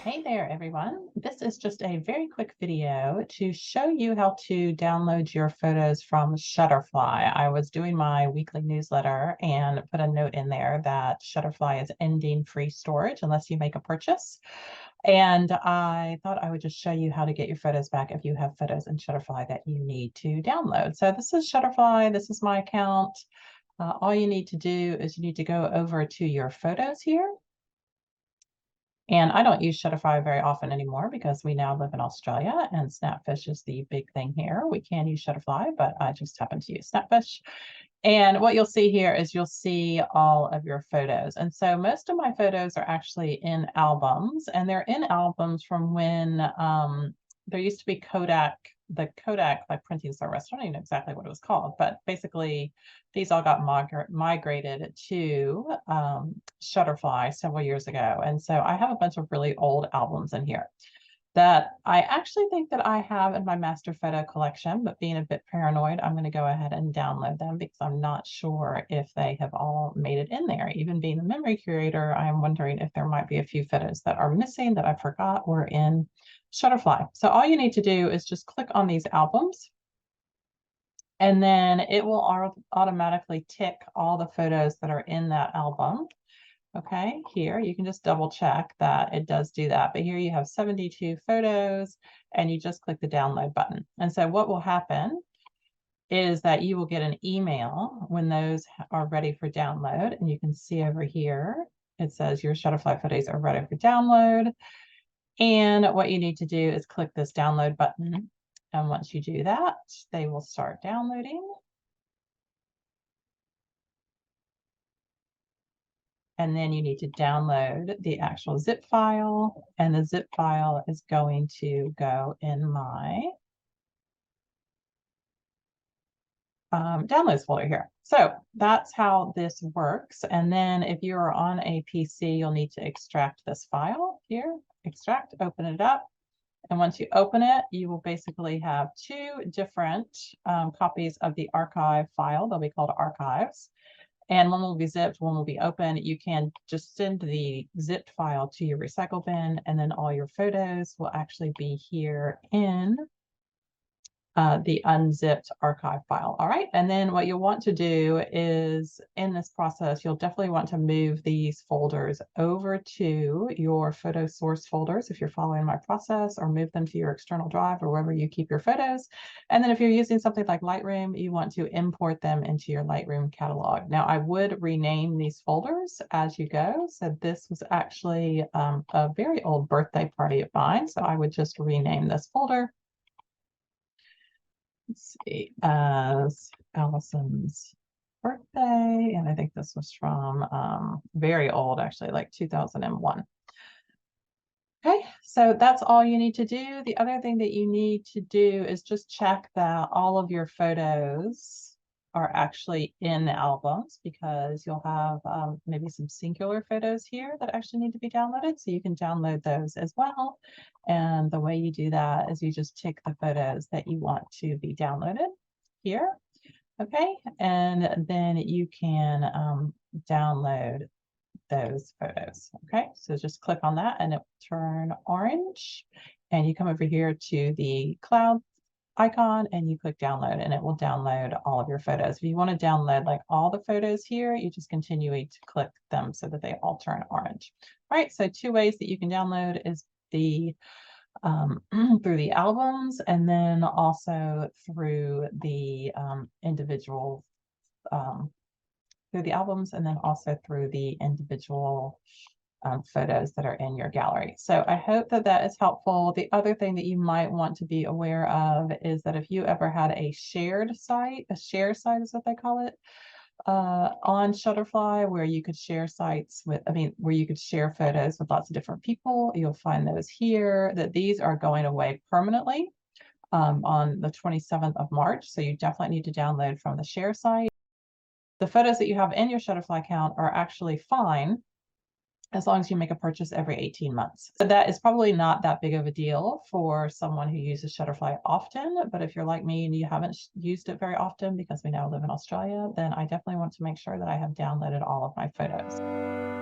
Hey there, everyone. This is just a very quick video to show you how to download your photos from Shutterfly. I was doing my weekly newsletter and put a note in there that Shutterfly is ending free storage unless you make a purchase. And I thought I would just show you how to get your photos back if you have photos in Shutterfly that you need to download. So this is Shutterfly. This is my account. All you need to do is you need to go over to your photos here. And I don't use Shutterfly very often anymore because we now live in Australia and Snapfish is the big thing here. We can use Shutterfly, but I just happen to use Snapfish. And what you'll see here is you'll see all of your photos. And so most of my photos are actually in albums, and they're in albums from when there used to be the Kodak like printing service. I don't even know exactly what it was called, but basically these all got migrated to Shutterfly several years ago. And so I have a bunch of really old albums in here that I actually think that I have in my master photo collection, but being a bit paranoid, I'm going to go ahead and download them because I'm not sure if they have all made it in there. Even being the memory curator, I am wondering if there might be a few photos that are missing that I forgot were in Shutterfly. So all you need to do is just click on these albums, and then it will automatically tick all the photos that are in that album. Okay, here you can just double check that it does do that. But here you have 72 photos and you just click the download button. And so what will happen is that you will get an email when those are ready for download. And you can see over here, it says your Shutterfly photos are ready for download. And what you need to do is click this download button. And once you do that, they will start downloading. And then you need to download the actual zip file, and the zip file is going to go in my downloads folder here. So that's how this works. And then if you are on a PC, you'll need to extract this file here, extract, open it up. And once you open it, you will basically have two different copies of the archive file. They'll be called archives. And one will be zipped, one will be open. You can just send the zipped file to your recycle bin, and then all your photos will actually be here in the unzipped archive file. All right. And then what you'll want to do is in this process, you'll definitely want to move these folders over to your photo source folders if you're following my process, or move them to your external drive or wherever you keep your photos. And then if you're using something like Lightroom, you want to import them into your Lightroom catalog. Now, I would rename these folders as you go. So this was actually a very old birthday party of mine. So I would just rename this folder. Let's see, as Allison's birthday, and I think this was from very old, actually, like 2001. Okay, so that's all you need to do. The other thing that you need to do is just check that all of your photos are actually in the albums, because you'll have maybe some singular photos here that actually need to be downloaded. So you can download those as well. And the way you do that is you just tick the photos that you want to be downloaded here. Okay, and then you can download those photos. Okay, so just click on that and it will turn orange. And you come over here to the cloud icon and you click download, and it will download all of your photos. If you want to download like all the photos here, you just continue to click them so that they all turn orange. All right, so two ways that you can download is the through the albums, and then also through the individual through the albums, and then also through the individual photos that are in your gallery. So I hope that that is helpful. The other thing that you might want to be aware of is that if you ever had a share site is what they call it, on Shutterfly, where you could share sites with, where you could share photos with lots of different people, you'll find those here, that these are going away permanently on the 27th of March. So you definitely need to download from the share site. The photos that you have in your Shutterfly account are actually fine as long as you make a purchase every 18 months. So that is probably not that big of a deal for someone who uses Shutterfly often, but if you're like me and you haven't used it very often because we now live in Australia, then I definitely want to make sure that I have downloaded all of my photos.